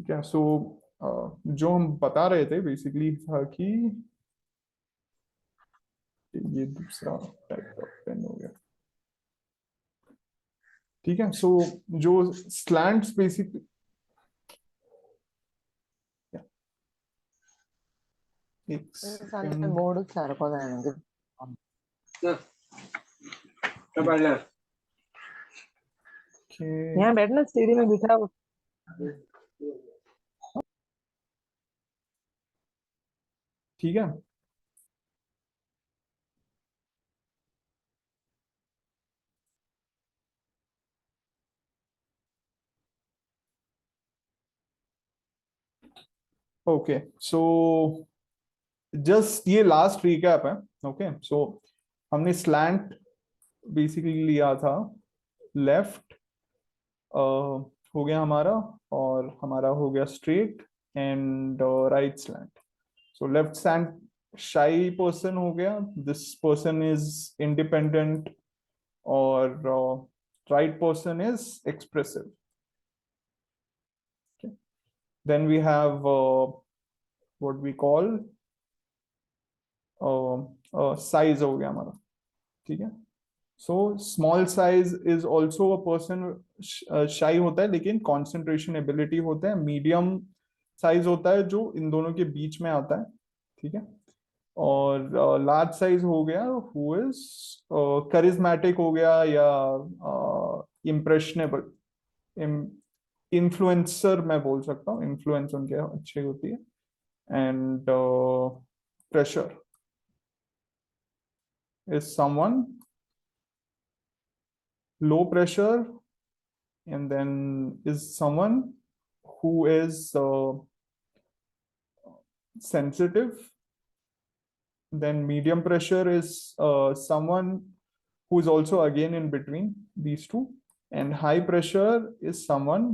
ठीक है। सो जो हम बता रहे थे बेसिकली था कि ये दूसरा टाइप का पेन हो गया। ठीक है। सो जो स्लैंट्स बेसिकली, एक అంటే सेकंड। మూడు సరిపోదండి. के यहाँ बैठना सीढ़ी में बिठा. ठीक है। ओके सो जस्ट ये लास्ट रिकैप है। ओके सो हमने स्लैंट बेसिकली लिया था, लेफ्ट हो गया हमारा, और हमारा हो गया straight and right slant. So left slant shy person हो गया, दिस पर्सन इज इंडिपेंडेंट, और right person is expressive. Then we have what we call size हो गया हमारा। ठीक है। So small size is also a person shy होता है लेकिन कॉन्सेंट्रेशन एबिलिटी होता है। मीडियम साइज होता है जो इन दोनों के बीच में आता है। ठीक है। और लार्ज साइज हो गया हु इज करिज्मेटिक हो गया, या इम्प्रेशनेबल, इन्फ्लुएंसर मैं बोल सकता हूँ, इन्फ्लुएंस उनके अच्छी होती है। And pressure is someone low pressure, and then is someone who is sensitive. Then medium pressure is someone who is also again in between these two, and high pressure is someone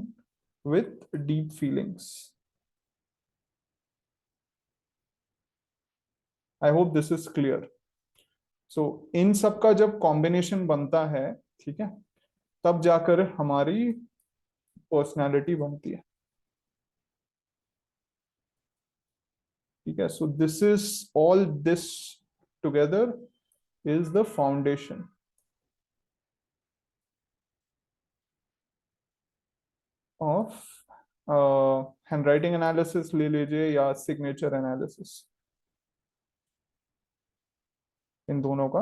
with deep feelings. I hope this is clear. So इन सब का जब combination बनता है, ठीक है, तब जाकर हमारी पर्सनालिटी बनती है। ठीक है। सो this is all this together is the foundation of handwriting analysis ले लीजिए या सिग्नेचर एनालिसिस, इन दोनों का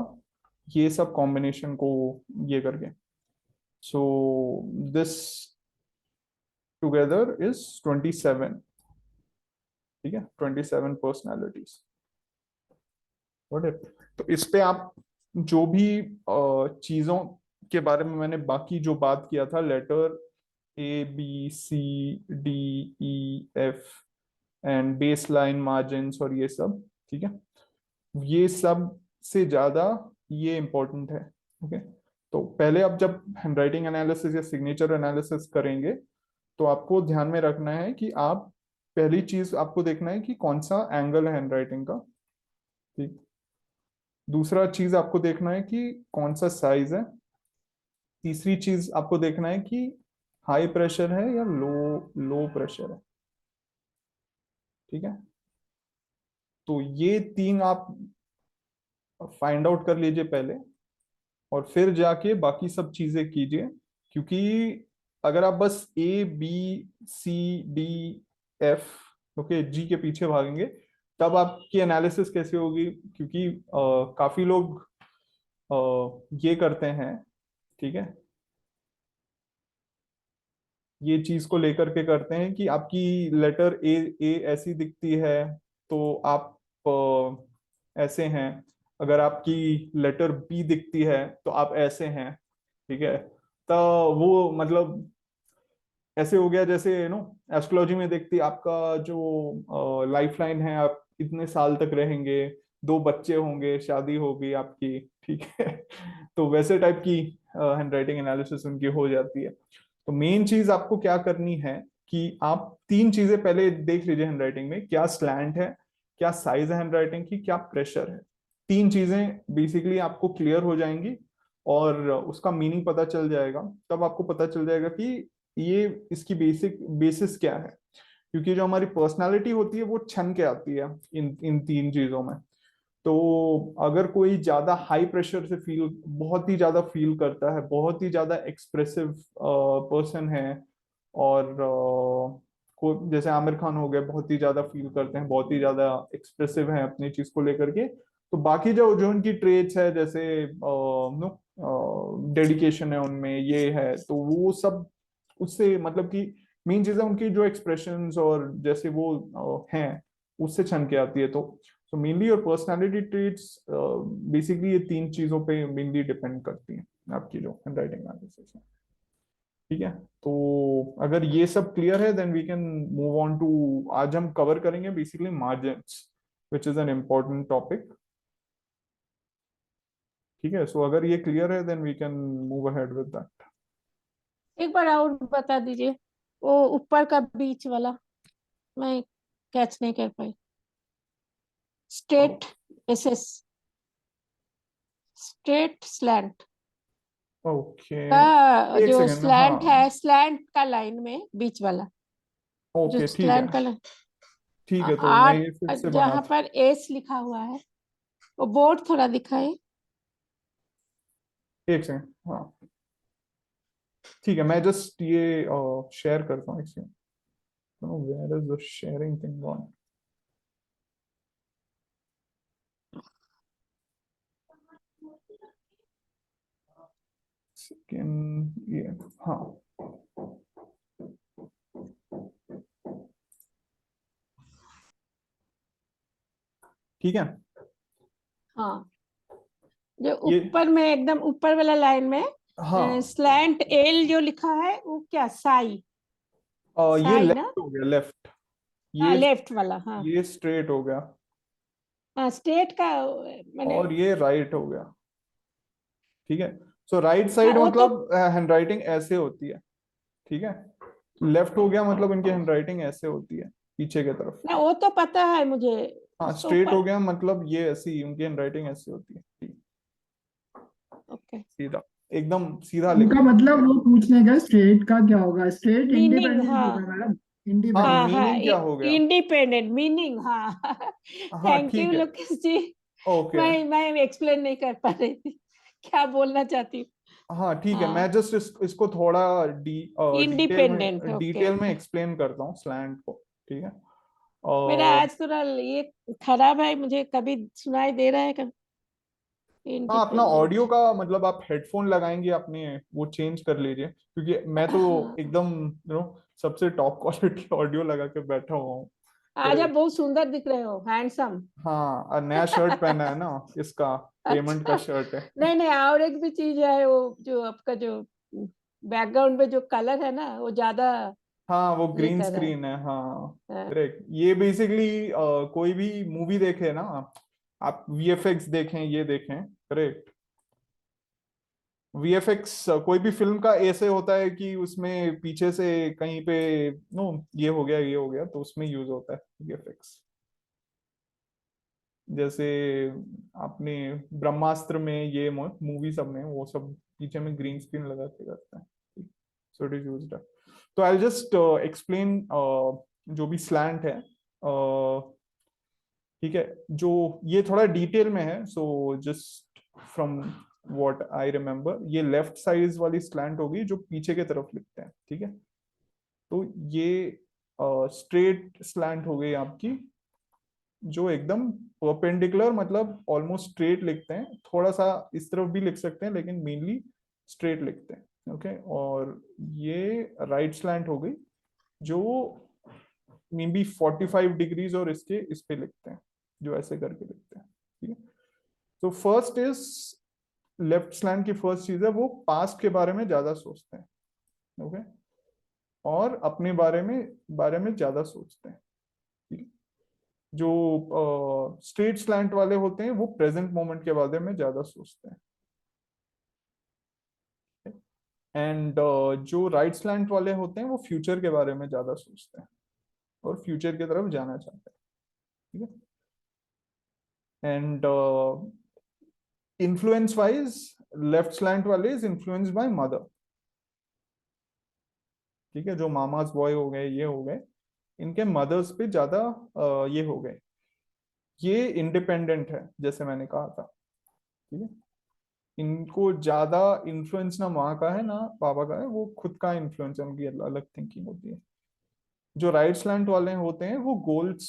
ये सब कॉम्बिनेशन को ये करके। So this together is 27। ठीक है, 27 पर्सनैलिटीज। तो इस पे आप जो भी चीजों के बारे में मैंने बाकी जो बात किया था, letter ABCDEF and base line margin और ये सब, ठीक है, ये सब से ज्यादा ये इंपॉर्टेंट है। ओके। तो पहले आप जब हैंडराइटिंग एनालिसिस या सिग्नेचर एनालिसिस करेंगे तो आपको ध्यान में रखना है कि आप, पहली चीज आपको देखना है कि कौन सा एंगल है हैंडराइटिंग का। ठीक। दूसरा चीज आपको देखना है कि कौन सा साइज है। तीसरी चीज आपको देखना है कि हाई प्रेशर है या लो लो प्रेशर है। ठीक है। तो ये तीन आप फाइंड आउट कर लीजिए पहले, और फिर जाके बाकी सब चीजें कीजिए। क्योंकि अगर आप बस ABCDF, ओके, जी के पीछे भागेंगे, तब आपकी एनालिसिस कैसे होगी? क्योंकि काफी लोग ये करते हैं, ठीक है, ये चीज को लेकर के करते हैं कि आपकी लेटर ए ए ऐसी दिखती है तो आप ऐसे हैं, अगर आपकी लेटर बी दिखती है तो आप ऐसे हैं। ठीक है। तो वो मतलब ऐसे हो गया जैसे एस्ट्रोलॉजी में देखती आपका जो लाइफ लाइन है, आप इतने साल तक रहेंगे, दो बच्चे होंगे, शादी होगी आपकी, ठीक है। तो वैसे टाइप की हैंडराइटिंग एनालिसिस उनकी हो जाती है। तो मेन चीज आपको क्या करनी है कि आप तीन चीजें पहले देख लीजिए हैंडराइटिंग में, क्या स्लैंट है, क्या साइज है हैंडराइटिंग की, क्या प्रेशर है। तीन चीजें बेसिकली आपको क्लियर हो जाएंगी और उसका मीनिंग पता चल जाएगा। तब आपको पता चल जाएगा कि ये इसकी बेसिक बेसिस क्या है। क्योंकि जो हमारी पर्सनालिटी होती है वो छन के आती है इन इन तीन चीजों में। तो अगर कोई ज्यादा हाई प्रेशर से फील, बहुत ही ज्यादा फील करता है, बहुत ही ज्यादा एक्सप्रेसिव पर्सन है, और को जैसे आमिर खान हो गए, बहुत ही ज्यादा फील करते हैं, बहुत ही ज्यादा एक्सप्रेसिव हैं अपनी चीज को लेकर के, तो बाकी जो जो उनकी ट्रेट्स है, जैसे नो डेडिकेशन है उनमें, ये है, तो वो सब उससे मतलब कि मेन चीज है उनकी जो एक्सप्रेशंस और जैसे वो हैं, उससे छन के आती है। तो mainly your personality traits basically ये तीन चीजों पे मेनली डिपेंड करती हैं आपकी जो हैंडराइटिंग एनालिसिस है। ठीक है, तो अगर ये सब क्लियर है then we can move on to, आज हम कवर करेंगे basically margins, which is an important topic. ठीक है, सो अगर ये क्लियर है then we can move ahead with that. एक बार और बता दीजिए, वो ऊपर का बीच वाला मैं कैच नहीं कर पाई। स्ट्रेट एसएस, स्ट्रेट स्लैंट ओके, का एक जो सेकेंड, स्लैंट हाँ, है, स्लैंट का लाइन में बीच वाला, जो ओके ठीक है, स्लैंट का लाइन ठीक है, तो मैं आठ, ये फिर से जहां बनाता पर एस लिखा हुआ है वो बोर्ड थोड़ा दिखाए। हूँ, एक सेकेंड, हाँ ठीक है, मैं जस्ट ये शेयर करता हूँ एक second. Where is the sharing thing on? Second, ये, हाँ ठीक है, हाँ, जो ये, ऊपर में एकदम ऊपर वाला लाइन में हाँ, स्लैंट एल जो लिखा है वो क्या, साई, ये साई ना? लेफ्ट हो गया, लेफ्ट, हाँ, ये लेफ्ट वाला, हाँ ये स्ट्रेट हो गया, हाँ, स्ट्रेट का मैंने, और ये राइट हो गया। ठीक है, सो राइट हाँ साइड वो तो, मतलब हैंडराइटिंग ऐसे होती है। ठीक है, लेफ्ट हो गया मतलब इनकी हैंडराइटिंग ऐसे होती है, पीछे की तरफ। ना वो तो पता है मुझे, हाँ, उसके स्ट्रेट हो ऊपर। गया मतलब ये ऐसी उनकी हैंडराइटिंग ऐसे होती है, ठीक, ओके, सीधा, एकदम सीधा उनका लिखते हैं। मतलब वो पूछने का स्ट्रेट का क्या होगा, स्ट्रेट मीनिंग, इंडिपेंडेंट हाँ होगा मैडम, हाँ, हाँ इंडिपेंडेंट। हाँ, मीनिंग क्या हो गया? इंडिपेंडेंट मीनिंग, हाँ हाँ थैंक यू ठीक है, लोकेश जी। ओके, मैं एक्सप्लेन नहीं कर पा रही थी क्या बोलना चाहती हूँ। हाँ ठीक है, हाँ, मैं जस्ट इसको थोड़ा इंडिपेंडेंट, ओके डिटेल में ओके। एक्सप्लेन करता हूँ स्लैंट को। ठीक है, मेरा और आज थोड़ा ये खराब है, मुझे कभी सुनाई दे रहा है कभी, हाँ, अपना इंडिपेंडेंट। ऑडियो का मतलब आप हेडफोन लगाएंगे अपने, वो चेंज कर लीजिए, क्योंकि मैं तो हाँ, एकदम सबसे टॉप क्वालिटी ऑडियो लगा के बैठा हुआ हूँ। आज आप बहुत सुंदर दिख रहे हो, हैंडसम। हाँ, और नया शर्ट पहना है ना, इसका पेमेंट का अच्छा, शर्ट है। नहीं नहीं, और एक भी चीज है, वो जो आपका जो बैकग्राउंड में जो कलर है ना वो ज्यादा हाँ, वो ये ग्रीन कर रहा है। स्क्रीन है, हाँ हाँ, करेक्ट। ये बेसिकली कोई भी मूवी देखे ना, आप वीएफएक्स देखें, ये देखें, करेक्ट, वीएफएक्स कोई भी फिल्म का ऐसे होता है कि उसमें पीछे से कहीं पे नो ये हो गया, ये हो गया, तो उसमें यूज होता है वीएफएक्स। जैसे आपने ब्रह्मास्त्र में, ये मूवी सब में वो सब पीछे में ग्रीन स्क्रीन लगा के करते हैं, सो इट इज यूज्ड। तो आई जस्ट एक्सप्लेन जो भी स्लैंट है, ठीक है, जो ये थोड़ा डिटेल में है, so just from what I remember, ये लेफ्ट साइड वाली स्लैंट होगी जो पीछे की तरफ लिखते हैं। ठीक है, तो ये स्ट्रेट स्लैंट हो गई आपकी, जो एकदम परपेंडिकुलर मतलब ऑलमोस्ट स्ट्रेट लिखते हैं, थोड़ा सा इस तरफ भी लिख सकते हैं लेकिन मेनली स्ट्रेट लिखते हैं। ओके, और ये राइट स्लैंट हो गई जो मे बी 45 डिग्रीज और इसके इस पे लिखते हैं, जो ऐसे करके लिखते हैं। ठीक है, तो फर्स्ट इज लेफ्ट स्लैंट की फर्स्ट चीज है वो पास्ट के बारे में ज्यादा सोचते हैं। ओके, और अपने बारे में ज्यादा सोचते हैं। ठीक है? जो स्ट्रेट स्लैंट वाले होते हैं वो प्रेजेंट मोमेंट के बारे में ज्यादा सोचते हैं। एंड जो राइट स्लैंट वाले होते हैं वो फ्यूचर के बारे में ज्यादा सोचते हैं और फ्यूचर की तरफ जाना चाहते हैं। ठीक है, and influence wise left slant वाले इज इन्फ्लुएंस्ड बाय मदर। ठीक है, जो मामाज बॉय हो गए, ये हो गए, इनके मदर्स पे ज्यादा ये हो गए, ये इंडिपेंडेंट है जैसे मैंने कहा था, ठीक है। इनको ज्यादा इन्फ्लुएंस ना माँ का है ना पापा का है, वो खुद का इन्फ्लुएंस है, उनकी अलग थिंकिंग होती है। जो राइट स्लैंट वाले होते हैं वो गोल्स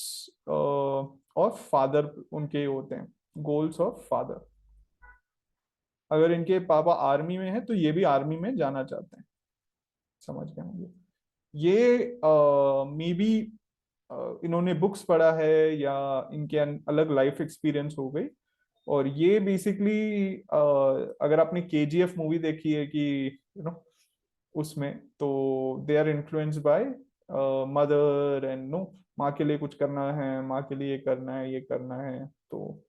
ऑफ फादर उनके होते हैं, गोल्स ऑफ फादर। अगर इनके पापा आर्मी में है तो ये भी आर्मी में जाना चाहते हैं, समझ गए होंगे। ये मे बी इन्होंने बुक्स पढ़ा है या इनके अलग लाइफ एक्सपीरियंस हो गई। और ये बेसिकली अगर आपने केजीएफ मूवी देखी है कि उसमें, तो they are influenced by mother and no, माँ के लिए कुछ करना है, माँ के लिए ये करना है, ये करना है, तो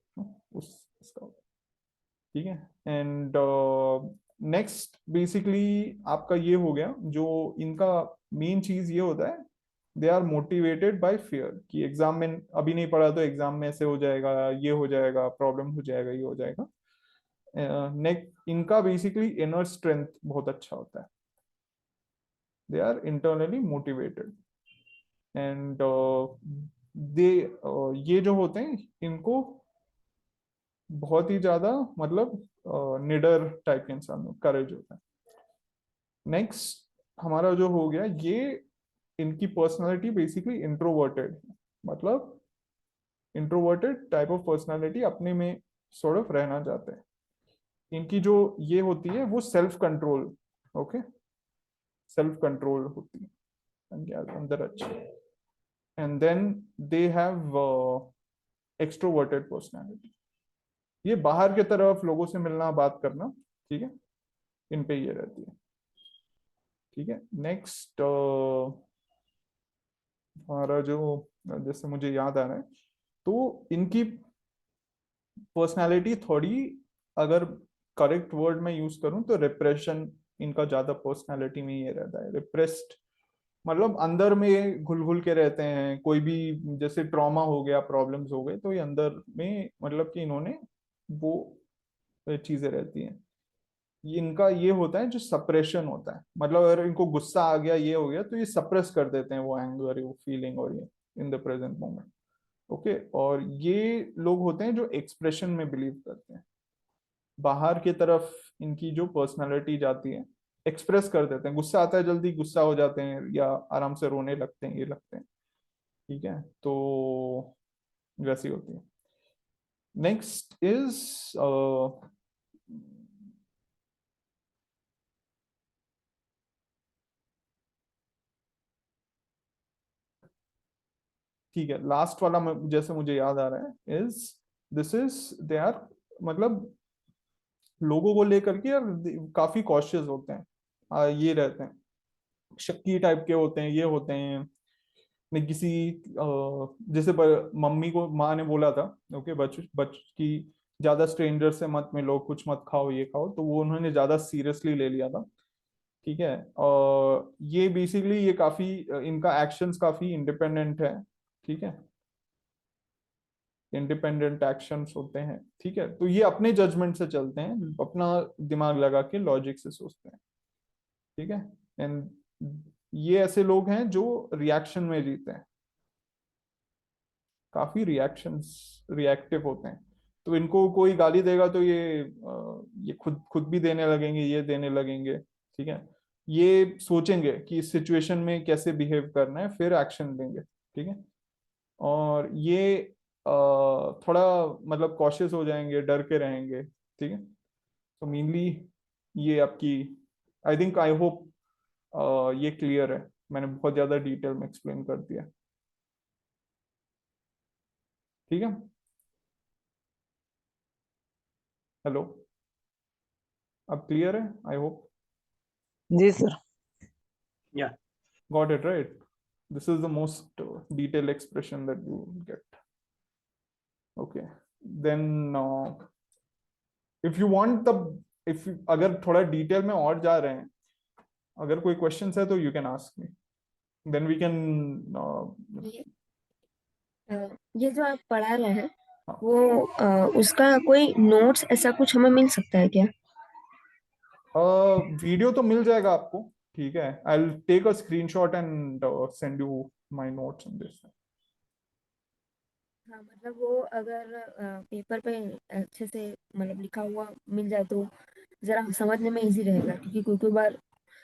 उस उसका, ठीक है। एंड नेक्स्ट बेसिकली आपका ये हो गया, जो इनका मेन चीज ये होता है, they are motivated by fear कि एग्जाम में अभी नहीं पढ़ा तो एग्जाम में ऐसे हो जाएगा, ये हो जाएगा, प्रॉब्लम हो जाएगा, ये हो जाएगा। नेक्स्ट इनका बेसिकली इनर स्ट्रेंथ बहुत अच्छा होता है, they are internally motivated. And they ये जो होते हैं इनको बहुत ही ज्यादा मतलब निडर टाइप के इंसान, करेज होता है। नेक्स्ट हमारा जो हो गया, ये इनकी पर्सनालिटी बेसिकली इंट्रोवर्टेड है, मतलब इंट्रोवर्टेड टाइप ऑफ पर्सनालिटी, अपने में सॉर्ट ऑफ रहना चाहते हैं। इनकी जो ये होती है वो self control, okay, self control होती है अंदर अच्छी। And then they have extroverted personality, ये बाहर के तरफ लोगों से मिलना, बात करना, ठीक है, इन पे ये रहती है, ठीक है। नेक्स्ट हमारा जो, जैसे मुझे याद आ रहा है, तो इनकी पर्सनालिटी थोड़ी, अगर करेक्ट वर्ड में यूज करूं तो रिप्रेशन, इनका ज्यादा पर्सनालिटी में ये रहता है, रिप्रेस्ड, मतलब अंदर में घुल घुल के रहते हैं। कोई भी जैसे ट्रॉमा हो गया, प्रॉब्लम्स हो गए, तो ये अंदर में मतलब कि इन्होंने वो चीजें रहती हैं। इनका ये होता है जो सप्रेशन होता है, मतलब अगर इनको गुस्सा आ गया, ये हो गया, तो ये सप्रेस कर देते हैं वो एंगर, वो फीलिंग, और ये in the present moment, okay. और ये लोग होते हैं जो एक्सप्रेशन में बिलीव करते हैं, बाहर की तरफ इनकी जो पर्सनालिटी जाती है, एक्सप्रेस कर देते हैं, गुस्सा आता है जल्दी गुस्सा हो जाते हैं, या आराम से रोने लगते हैं, ये लगते हैं, ठीक है। तो वैसी होती है। नेक्स्ट इज ठीक है, लास्ट वाला जैसे मुझे याद आ रहा है, is this is they are, मतलब लोगों को लेकर के यार काफी कॉशियस होते हैं, ये रहते हैं, शक्की टाइप के होते हैं, ये होते हैं। नहीं किसी जैसे मम्मी को माँ ने बोला था, ओके, बच बच की ज्यादा स्ट्रेंजर से मत मिलो, कुछ मत खाओ, ये खाओ, तो वो उन्होंने ज्यादा सीरियसली ले लिया था, ठीक है। और ये बेसिकली ये काफी इनका एक्शंस काफी इंडिपेंडेंट है, ठीक है, इंडिपेंडेंट एक्शंस होते हैं, ठीक है। तो ये अपने जजमेंट से चलते हैं, अपना दिमाग लगा के लॉजिक से सोचते हैं, ठीक है। एंड ये ऐसे लोग हैं जो रिएक्शन में जीते हैं, काफी रिएक्टिव होते हैं। तो इनको कोई गाली देगा तो ये खुद खुद भी देने लगेंगे, ये देने लगेंगे, ठीक है। ये सोचेंगे कि इस सिचुएशन में कैसे बिहेव करना है, फिर एक्शन लेंगे, ठीक है। और ये थोड़ा मतलब कॉशियस हो जाएंगे, डर के रहेंगे, ठीक है। तो मेनली ये आपकी, आई थिंक, आई होप ये क्लियर है, मैंने बहुत ज्यादा डिटेल में एक्सप्लेन कर दिया, ठीक है। हेलो, अब क्लियर है, आई होप। जी sir. Yeah. Got it right. This is the most detailed expression that you will get. Okay. Then if you want the, if अगर थोड़ा डिटेल में और जा रहे हैं, अगर कोई क्वेश्चंस है तो you can ask me, then we can. ये जो आप पढ़ा रहे हैं हाँ। वो उसका कोई नोट्स ऐसा कुछ हमें मिल सकता है क्या? वीडियो तो मिल जाएगा आपको, ठीक है, I will take a screenshot and send you my notes on this. हाँ मतलब वो अगर पेपर पे अच्छे से मतलब लिखा हुआ मिल जाए तो जरा समझने में इजी रहेगा, क्योंकि कोई कोई बार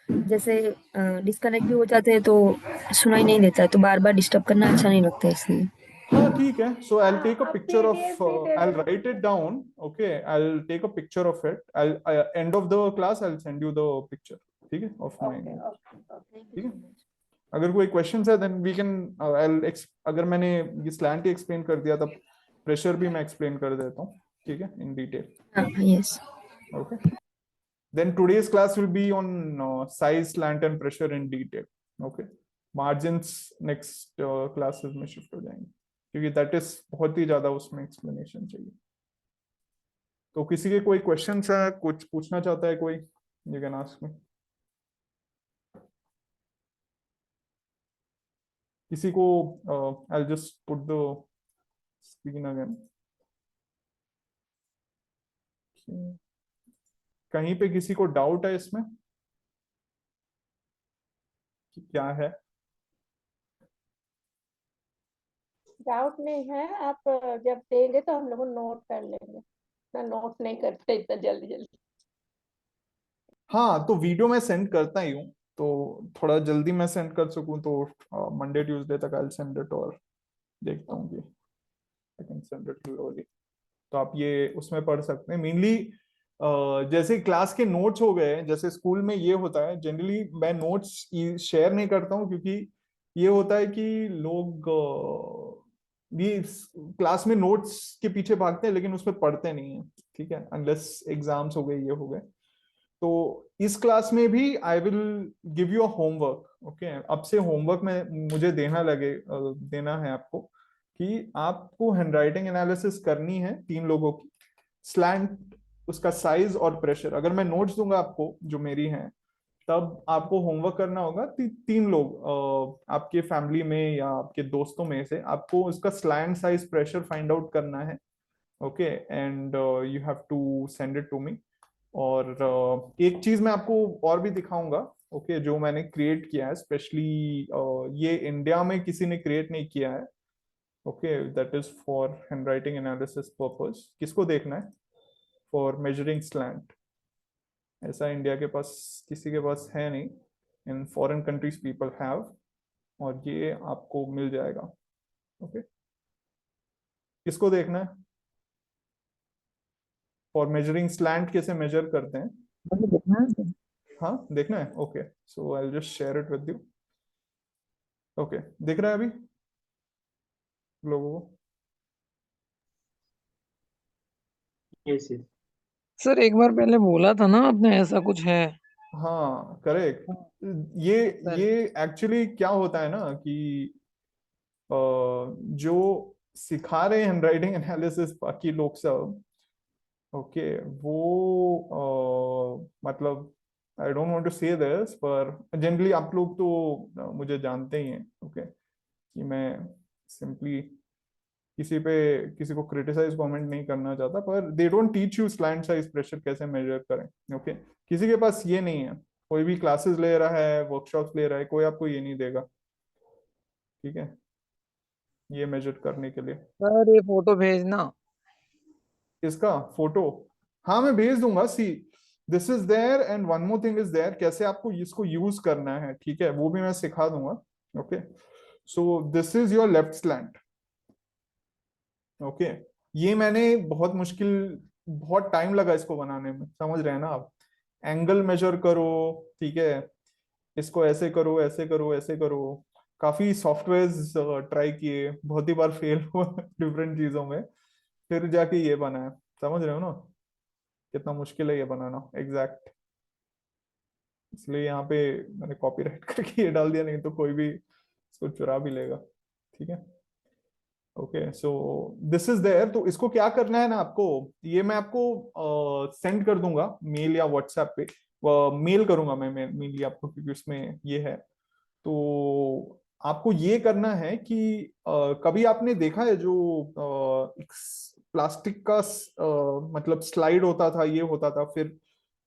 जैसे डिस्कनेक्ट भी हो जाते हैं तो सुनाई नहीं देता है, तो बार बार डिस्टर्ब करना अच्छा नहीं लगता है इसलिए। हाँ ठीक है, so I'll हाँ, take a अब picture of PDF भी दे I'll देना write it मुझे। down. Okay, I'll take a picture of it. I'll end of the class I'll send you the picture, ठीक है, of my okay notes. Okay okay. Thank you ठीक है, so much. अगर कोई question है then we can अगर मैंने ये slant ही explain कर दिया तब pressure भी मैं explain कर देता हूँ, ठीक है, in detail. हाँ yes. Okay, then today's class will be on size, slant and pressure in detail. Okay, margins next classes में shift हो जाएंगे, क्योंकि that is बहुत ही ज्यादा उसमें explanation चाहिए। तो किसी के कोई क्वेश्चंस है, कुछ पूछना चाहता है कोई, यू कैन आस्क मी। किसी को I just put the screen again. कहीं पे किसी को डाउट है इसमें कि क्या है? डाउट नहीं है, आप जब देंगे तो हम लोग नोट कर लेंगे ना, नोट नहीं करते इतना जल्दी जल्दी। हाँ, तो वीडियो मैं सेंड करता ही हूँ, तो थोड़ा जल्दी मैं सेंड कर सकूँ तो मंडे ट्यूसडे तक आई सेंड इट, और देखता हूँ कि I can send it slowly. तो आप ये उसमें पढ़ सकते हैं मेनली। जैसे क्लास के नोट्स हो गए, जैसे स्कूल में ये होता है जनरली मैं नोट्स शेयर नहीं करता हूँ, क्योंकि ये होता है कि लोग भी क्लास में नोट्स के पीछे भागते हैं लेकिन उसमें पढ़ते नहीं है, ठीक है, अनलेस एग्जाम्स हो गए, ये हो गए। तो इस क्लास में भी I will give you a homework. Okay, अब से होमवर्क में मुझे देना है आपको कि आपको हैंडराइटिंग एनालिसिस करनी है 3 लोगों की, स्लैंट, उसका साइज और प्रेशर। अगर मैं नोट्स दूंगा आपको जो मेरी हैं, तब आपको होमवर्क करना होगा 3 लोग आपके फैमिली में या आपके दोस्तों में से आपको उसका slant, size, pressure find out करना है। Okay, and you have to send it to me. और एक चीज मैं आपको और भी दिखाऊंगा, ओके, जो मैंने क्रिएट किया है स्पेशली, ये इंडिया में किसी ने क्रिएट नहीं किया है। Okay, that is for handwriting analysis purpose. किसको देखना है? For measuring slant. ऐसा इंडिया के पास किसी के पास है नहीं, in foreign countries people have, और ये आपको मिल जाएगा। ओके, किसको देखना है? फॉर मेजरिंग स्लैंट कैसे मेजर करते हैं, मुझे देखना है। हाँ देखना है। Okay, so I will just share it with you. Okay, दिख रहा है अभी लोगों को? Yes yes. सर एक बार पहले बोला था ना आपने ऐसा कुछ है। हाँ करेक्ट। ये सर ये एक्चुअली क्या होता है ना कि जो सिखा रहे हैं हैंडराइटिंग एनालिसिस बाकी लोग सब, ओके, वो मतलब आई डोंट वांट टू से दिस, पर जनरली आप लोग तो मुझे जानते ही हैं, ओके, कि मैं सिंपली किसी को क्रिटिसाइज कमेंट नहीं करना चाहता, पर they don't teach you slant size pressure कैसे मेजर करें। ओके, किसी के पास ये नहीं है, कोई भी क्लासेस ले रहा है, वर्कशॉप्स ले रहा है, कोई आपको ये नहीं देगा, ठीक है, ये मेजर करने के लिए। सर ये फोटो भेजना। इसका फोटो, हाँ मैं भेज दूंगा। See, this is there and one more thing is there, कैसे आपको इसको यूज करना है, ठीक है, वो भी मैं सिखा दूंगा। Okay, so this is your left slant. Okay, ये मैंने बहुत टाइम लगा इसको बनाने में, समझ रहे हैं ना आप? एंगल मेजर करो, ठीक है, इसको ऐसे करो, ऐसे करो, ऐसे करो, काफी सॉफ्टवेयर्स ट्राई किए, बहुत ही बार फेल हुआ डिफरेंट चीजों में, फिर जाके ये बना है। समझ रहे हो ना कितना मुश्किल है ये बनाना एग्जैक्ट? इसलिए यहाँ पे मैंने कॉपीराइट करके ये डाल दिया, नहीं तो कोई भी इसको चुरा भी लेगा, ठीक है। Okay, so this is there. तो इसको क्या करना है ना आपको, ये मैं आपको सेंड कर दूंगा मेल या व्हाट्सएप पे, मेल करूंगा मैं मेनली आपको, क्योंकि उसमें ये है। तो आपको ये करना है कि कभी आपने देखा है जो प्लास्टिक का मतलब स्लाइड होता था, ये होता था, फिर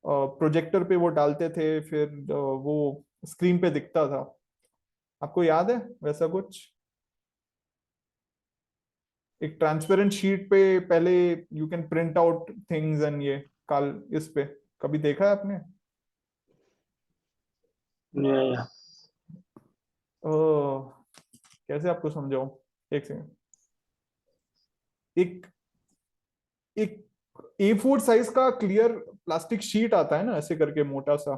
प्रोजेक्टर पे वो डालते थे, फिर वो स्क्रीन पे दिखता था, आपको याद है वैसा कुछ? एक ट्रांसपेरेंट शीट पे पहले you can print out things and ये काल इस पे कभी देखा है आपने? Yeah. ओह, कैसे आपको समझाऊं, एक सेकंड। एक एक A4 साइज का क्लियर प्लास्टिक शीट आता है ना, ऐसे करके मोटा सा,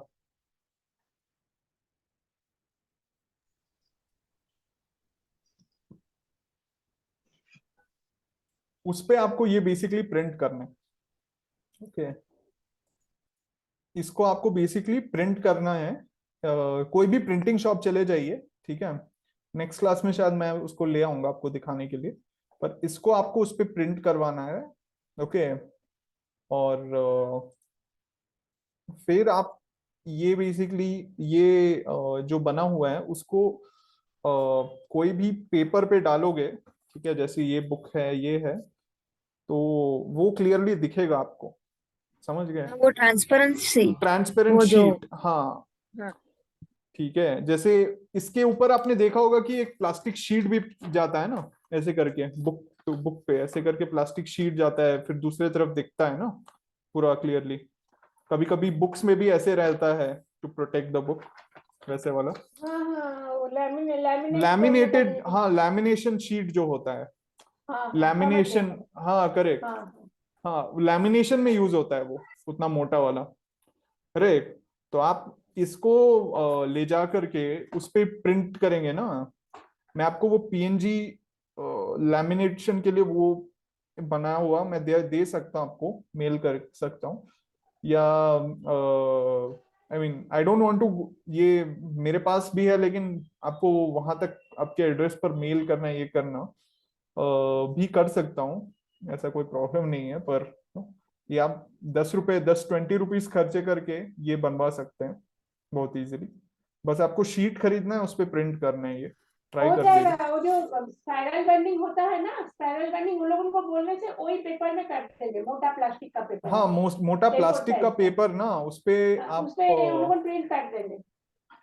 उस पे आपको ये बेसिकली प्रिंट करना है। ओके, इसको आपको बेसिकली प्रिंट करना है। कोई भी प्रिंटिंग शॉप चले जाइए, ठीक है, नेक्स्ट क्लास में शायद मैं उसको ले आऊंगा आपको दिखाने के लिए, पर इसको आपको उस पे प्रिंट करवाना है। ओके, और फिर आप ये बेसिकली ये जो बना हुआ है उसको कोई भी पेपर पे डालोगे, ठीक है, जैसे ये बुक है, ये है, तो वो क्लियरली दिखेगा आपको, समझ गए? वो ट्रांसपेरेंसी, ट्रांसपेरेंट वो जो, शीट, हाँ, हाँ, ठीक है। जैसे इसके ऊपर आपने देखा होगा कि एक प्लास्टिक शीट भी जाता है ना, ऐसे करके बुक तो बुक पे ऐसे करके प्लास्टिक शीट जाता है, फिर दूसरे तरफ दिखता है ना पूरा क्लियरली। कभी कभी बुक्स में भी ऐसे रहता है टू प्रोटेक्ट द बुक, वैसे वाला हाँ हाँ, वो लैमिनेट लैमिनेटेड, हाँ, लैमिनेशन शीट जो होता है, हाँ हाँ, समझ गए, लैमिनेशन, हाँ करेक्ट, हाँ हाँ। हाँ लैमिनेशन में यूज होता है वो, उतना मोटा वाला। अरे, तो आप इसको ले जा करके उस पे प्रिंट करेंगे ना, मैं आपको वो PNG लैमिनेशन के लिए वो बना हुआ मैं दे सकता हूँ, आपको मेल कर सकता हूँ, या I mean I don't want to, ये मेरे पास भी है, लेकिन आपको वहां तक आपके एड्रेस पर मेल करना, ये करना भी कर सकता हूँ, ऐसा कोई प्रॉब्लम नहीं है, पर ये आप 10 रुपए 10-20 रुपीज खर्चे करके ये बनवा सकते हैं बहुत इजीली। बस आपको शीट खरीदना है, उस पर प्रिंट करना है, ये ट्राई हो कर जाएगा, लीजिए। वो जो स्पाइरल बर्निंग होता है ना, स्पाइरल बर्निंग उन लोगों को बोलने से वही पेपर में कर देंगे, मोटा प्लास्टिक का पेपर हाँ, में, मोटा A4 प्लास्टिक का साइज का, पेपर ना, उस पे आप उसमें उन लोगों को प्रिंट कर देंगे।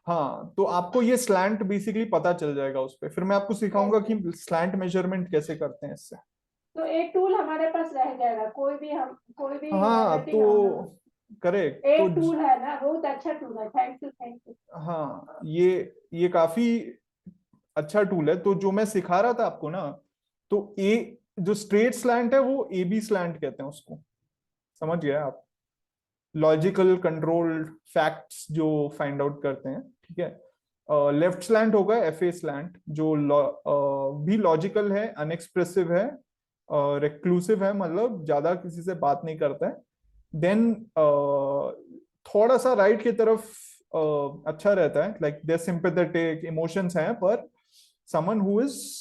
हाँ, तो आपको ये स्लैंट बेसिकली पता चल जाएगा उस पे, फिर मैं आपको सिखाऊंगा यस, कि स्लैंट मेजरमेंट कैसे करते हैं इससे। तो एक टूल हमारे पास रह जाएगा, कोई भी हाँ, हैंडराइटिंग, तो करेक्ट, तो एक टूल है ना, बहुत अच्छा टूल है, थैंक यू थैंक यू। हाँ, ये काफी अच्छा टूल है। तो जो मैं सिखा रहा था आपको ना, तो जो स्ट्रेट स्लैंट है वो AB स्लैंट कहते हैं उसको, समझ गए आप? लॉजिकल कंट्रोल्ड फैक्ट्स जो फाइंड आउट करते हैं, ठीक है। लेफ्ट स्लैंट होगा FA स्लैंट, जो भी लॉजिकल है, अनएक्सप्रेसिव है, रेक्लूसिव है, मतलब ज्यादा किसी से बात नहीं करता है। देन थोड़ा सा राइट की तरफ अच्छा रहता है, लाइक दे सिंपैथेटिक इमोशंस हैं, पर someone who is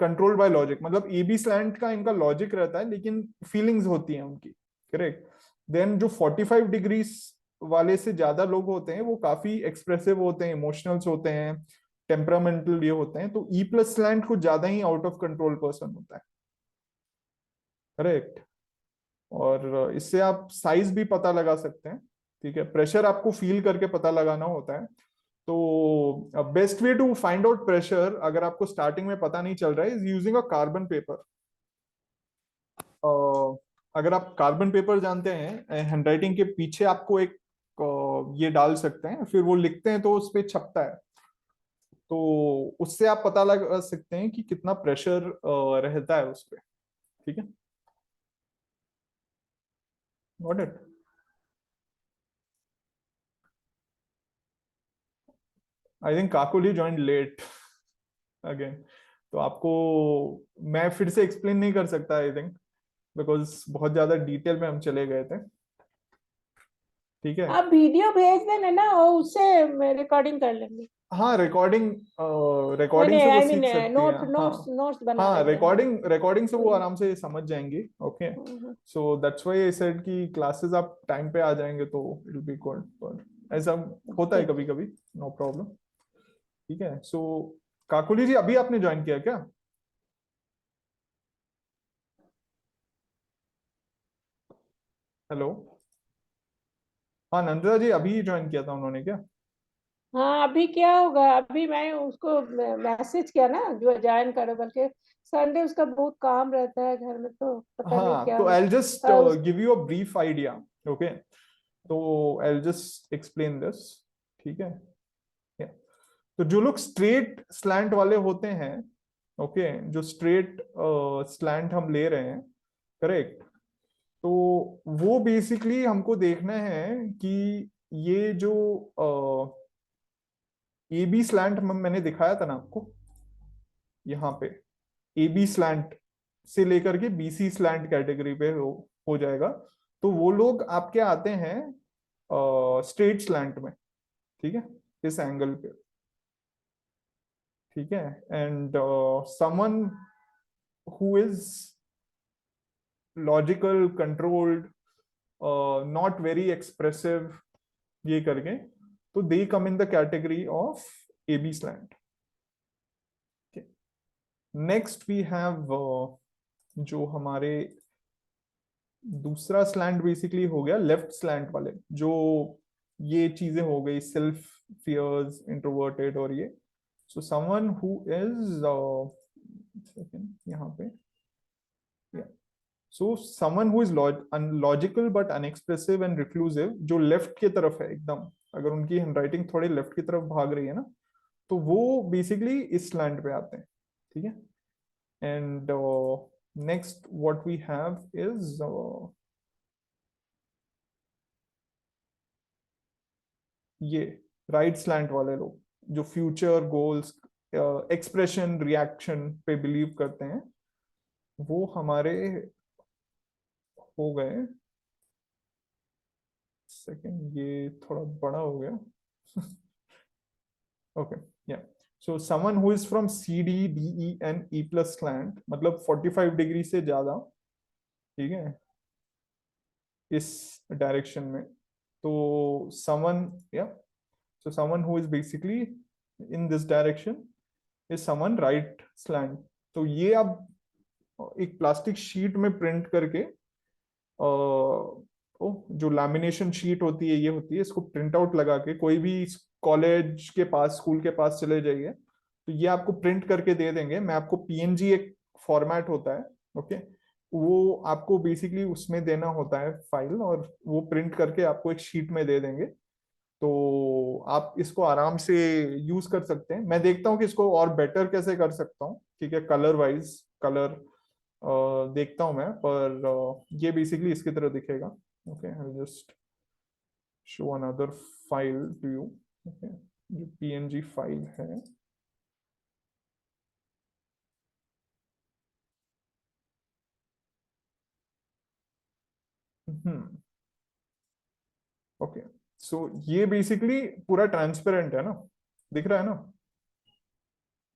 controlled by logic, मतलब AB स्लैंट का इनका लॉजिक रहता है लेकिन फीलिंग्स होती हैं उनकी, करेक्ट। देन जो 45 डिग्रीज वाले से ज्यादा लोग होते हैं वो काफी एक्सप्रेसिव होते हैं, इमोशनल्स होते हैं, टेम्परामेंटल ये होते हैं, तो E+ स्लैंट कुछ ज्यादा ही आउट ऑफ कंट्रोल पर्सन होता है, करेक्ट। और इससे आप साइज भी पता लगा सकते हैं, ठीक है, प्रेशर आपको फील करके पता लगाना होता है। तो best way to find out pressure, अगर आपको स्टार्टिंग में पता नहीं चल रहा है, is using a carbon paper. अगर आप कार्बन पेपर जानते हैं, हैंडराइटिंग के पीछे आपको एक ये डाल सकते हैं, फिर वो लिखते हैं तो उस पर छपता है, तो उससे आप पता लगा सकते हैं कि कितना प्रेशर रहता है उस पर, ठीक है, got it. I think Kakoli join late again, तो आपको मैं फिर से एक्सप्लेन नहीं कर सकता आई थिंक, बिकॉज बहुत ज्यादा डिटेल में हम चले गए थे, ठीक है। आप वीडियो भेज देना ना, और उससे रिकॉर्डिंग कर लेंगे। हाँ, रिकॉर्डिंग रिकॉर्डिंग मैंने से वो आई सीख मीन सकती है, नोट्स हाँ। नोट्स नोट्स बना हाँ, लेंगे हम। रिकॉर्डिंग से वो हम्म, आराम से समझ जाएंगी, okay. Hmm, so that's why I said कि क्लासेस आप टाइम पे आ जाएंगे तो इट विल बी गुड, पर ऐसा होता है ठीक कभी कभी, नो प्रॉब्लम, ठीक है। सो काकुली जी, अभी आपने ज्वाइन किया क्या? हेलो, हाँ, नंदिता जी अभी ज्वाइन किया था उन्होंने क्या? हाँ, अभी क्या होगा, अभी मैं उसको मैसेज किया ना जो ज्वाइन करो, बल्कि संडे उसका बहुत काम रहता है घर में, तो पता नहीं हाँ, क्या तो हो। आई जस्ट उस give you a brief idea. Okay, तो आई जस्ट एक्सप्लेन दिस, ठीक है। Yeah. तो जो लोग स्ट्रेट स्लैंट वाले होते हैं, ओके, जो स्ट्रेट स्लैंट हम ले रहे हैं, करेक्ट, तो वो बेसिकली हमको देखना है कि ये जो ए बी स्लैंट मैंने दिखाया था ना आपको, यहाँ पे ए बी स्लैंट से लेकर के बी सी स्लैंट कैटेगरी पे हो जाएगा। तो वो लोग आपके आते हैं स्ट्रेट स्लैंट में, ठीक है, इस एंगल पे, ठीक है। And someone who is logical, controlled, not very expressive, ये करके, तो they come in the category of A B slant. Next we have जो हमारे दूसरा स्लैंट बेसिकली हो गया लेफ्ट स्लैंट वाले, जो ये चीजें हो गई सेल्फ, फियर्स, इंट्रोवर्टेड और ये। सो समवन हु इज यहाँ पे, so someone who is logical but unexpressive and refusive, जो लेफ्ट की तरफ है एकदम, अगर उनकी हैंडराइटिंग थोड़ी लेफ्ट की तरफ भाग रही है ना, तो वो बेसिकली इस स्लैंट पे आते हैं, ठीक है। And next what we have is ये राइट स्लैंट वाले लोग, जो फ्यूचर गोल्स, एक्सप्रेशन, रिएक्शन पे बिलीव करते हैं, वो हमारे हो गए। सेकंड, ये थोड़ा बड़ा हो गया। Okay, yeah, so someone who is from C D D E and E plus slant, मतलब 45 डिग्री से ज्यादा, ठीक है, इस डायरेक्शन में। तो समवन, या, so someone who is basically in this direction is someone right slant। तो ये आप एक प्लास्टिक शीट में प्रिंट करके, जो लैमिनेशन शीट होती है, ये होती है, इसको प्रिंट आउट लगा के कोई भी कॉलेज के पास, स्कूल के पास चले जाइए, तो ये आपको प्रिंट करके दे देंगे। मैं आपको पीएनजी एक फॉर्मेट होता है, ओके, वो आपको बेसिकली उसमें देना होता है फाइल, और वो प्रिंट करके आपको एक शीट में दे देंगे। तो आप इसको आराम से यूज कर सकते हैं। मैं देखता हूँ कि इसको और बेटर कैसे कर सकता हूँ, ठीक है, कलर वाइज, कलर देखता हूँ मैं, पर ये बेसिकली इसकी तरह दिखेगा। Okay, I just show another file to you, okay, जो पीएनजी फाइल है। ओके, सो ये बेसिकली पूरा ट्रांसपेरेंट है ना, दिख रहा है ना,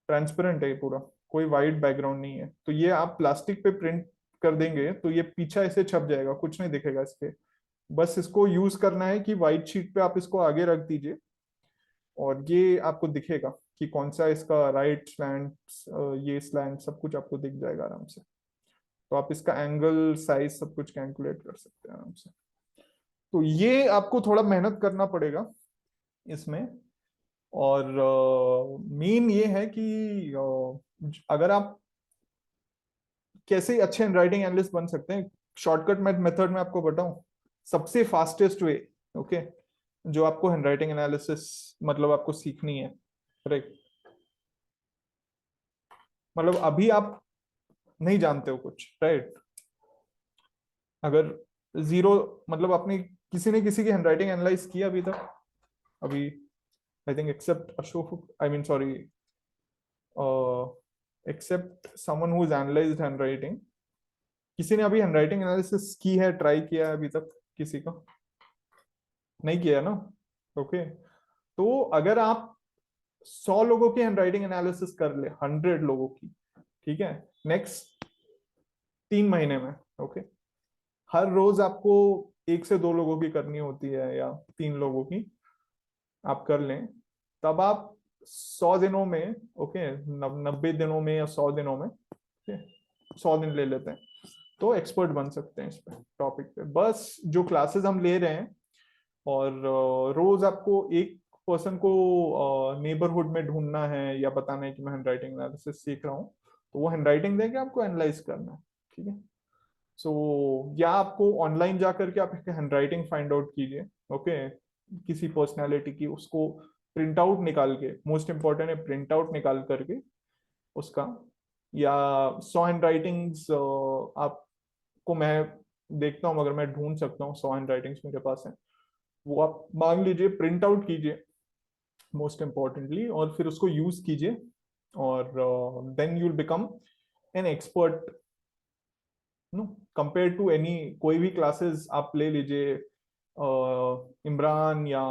ट्रांसपेरेंट है ये पूरा, कोई वाइट बैकग्राउंड नहीं है। तो ये आप प्लास्टिक पे प्रिंट कर देंगे तो ये पीछा ऐसे छप जाएगा, कुछ नहीं दिखेगा इसके। बस इसको यूज करना है कि व्हाइट शीट पे आप इसको आगे रख दीजिए, और ये आपको दिखेगा कि कौन सा इसका राइट स्लैंट, ये स्लैंट, सब कुछ आपको दिख जाएगा आराम से। तो आप इसका एंगल, साइज, सब कुछ कैलकुलेट कर सकते हैं आराम से। तो ये आपको थोड़ा मेहनत करना पड़ेगा इसमें। और मेन ये है कि अगर आप कैसे अच्छे हैंडराइटिंग एनालिस्ट बन सकते हैं, शॉर्टकट मेथड में आपको बताऊं, सबसे फास्टेस्ट वे, ओके, जो आपको हैंडराइटिंग एनालिसिस मतलब आपको सीखनी है, राइट, मतलब अभी आप नहीं जानते हो कुछ, राइट, अगर जीरो, मतलब आपने किसी ने किसी की हैंडराइटिंग एनालाइज किया अभी तक? अभी I think except Ashok, I mean sorry, except someone who is analysed handwriting, किसी ने अभी हैंडराइटिंग एनालिसिस की है, ट्राई किया है अभी तक? किसी का नहीं किया ना? ओके, तो अगर आप 100 लोगों की हैंडराइटिंग एनालिसिस कर ले, 100 लोगों की, ठीक है, नेक्स्ट 3 महीने में, ओके, हर रोज आपको 1 से 2 लोगों की करनी होती है, या 3 लोगों की आप कर लें, तब आप 100 दिनों में, ओके, 90 दिनों में या 100 दिनों में, 100 दिन ले लेते हैं, तो एक्सपर्ट बन सकते हैं इस पे, टॉपिक पे। बस जो क्लासेस हम ले रहे हैं, और रोज आपको एक पर्सन को नेबरहुड में ढूंढना है या बताना है कि मैं हैंडराइटिंग एनालिसिस सीख रहा हूँ, तो वो हैंडराइटिंग देके आपको एनालाइज करना है, ठीक है। सो या आपको ऑनलाइन जा करके आप हैंडराइटिंग फाइंड आउट कीजिए, ओके, किसी पर्सनालिटी की, उसको प्रिंट आउट निकाल के, मोस्ट इंपॉर्टेंट है प्रिंट आउट निकाल करके उसका, या 100 हैंडराइटिंग्स आपको मैं देखता हूँ, अगर मैं ढूंढ सकता हूँ 100 हैंडराइटिंग्स मेरे पास है, वो आप मांग लीजिए, प्रिंट आउट कीजिए मोस्ट इम्पॉर्टेंटली, और फिर उसको यूज कीजिए, और then you will become an expert no, compare to any, कोई भी क्लासेस आप ले लीजिए इमरान या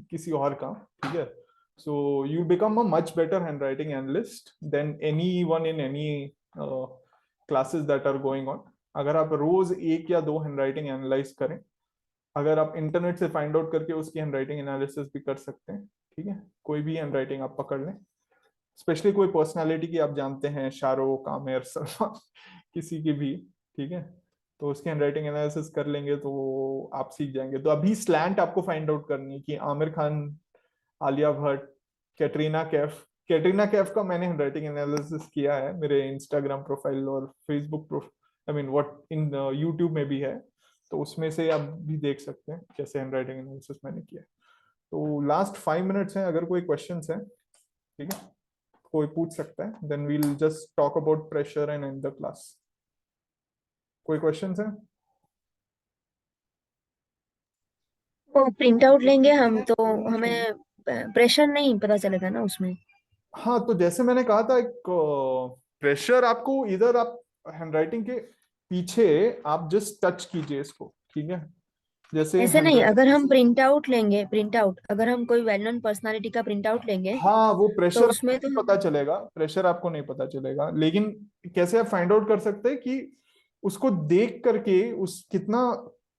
किसी और का, ठीक है। So you become a much better handwriting analyst than anyone in any classes that are going on. अगर आप रोज 1 या 2 हैंड राइटिंग एनालाइज करें, अगर आप इंटरनेट से फाइंड आउट करके उसकी हैंड राइटिंग एनालिसिस भी कर सकते हैं, ठीक है, कोई भी हैंड राइटिंग आप पकड़ लें, स्पेशली कोई पर्सनालिटी की आप जानते हैं, शाहरुख, आमिर, सलमान, किसी की भी, ठीक है, तो उसकी हैंडराइटिंग एनालिसिस कर लेंगे तो आप सीख जाएंगे। तो अभी स्लैंट आपको फाइंड आउट करनी है कि आमिर खान, आलिया भट्ट, कैटरीना कैफ का मैंने हैंडराइटिंग एनालिसिस किया है, मेरे इंस्टाग्राम प्रोफाइल और Facebook I mean what in YouTube में भी है, तो उसमें से आप भी देख सकते हैं कैसे हैंडराइटिंग एनालिसिस मैंने किया। तो लास्ट 5 मिनट्स हैं, अगर कोई क्वेश्चंस है, ठीक है, कोई पूछ सकता है, then we'll just talk about pressure and and the class. कोई क्वेश्चंस है? वो प्रिंट आउट लेंगे हम तो हमें प्रेशर नहीं पता चलेगा ना उसमें। हाँ, तो जैसे मैंने कहा था, एक प्रेशर आपको इधर, आप हैंडराइटिंग के पीछे आप जस्ट टच कीजिए इसको, ठीक है, जैसे ऐसे नहीं, अगर हम प्रिंट आउट लेंगे, प्रिंट आउट अगर हम कोई वेल नोन पर्सनालिटी का प्रिंट आउट लेंगे हाँ, वो तो प्रेशर उसमें तो पता चलेगा, प्रेशर आपको नहीं पता चलेगा, लेकिन कैसे आप फाइंड आउट कर सकते हैं कि उसको देख करके उस कितना,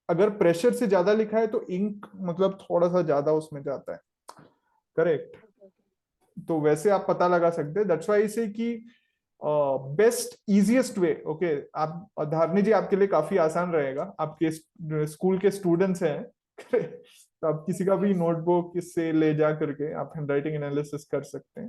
अगर प्रेशर से ज्यादा लिखा है तो इंक मतलब थोड़ा सा ज्यादा उसमें जाता है, करेक्ट, तो वैसे आप पता लगा सकते हैं। दैट्स व्हाई से कि बेस्ट इजीएस्ट वे, ओके, आप धारणी जी आपके लिए काफी आसान रहेगा, आपके स्कूल के स्टूडेंट्स हैं तो आप किसी का भी नोटबुक इससे ले जा करके आप हैंडराइटिंग एनालिसिस कर सकते हैं,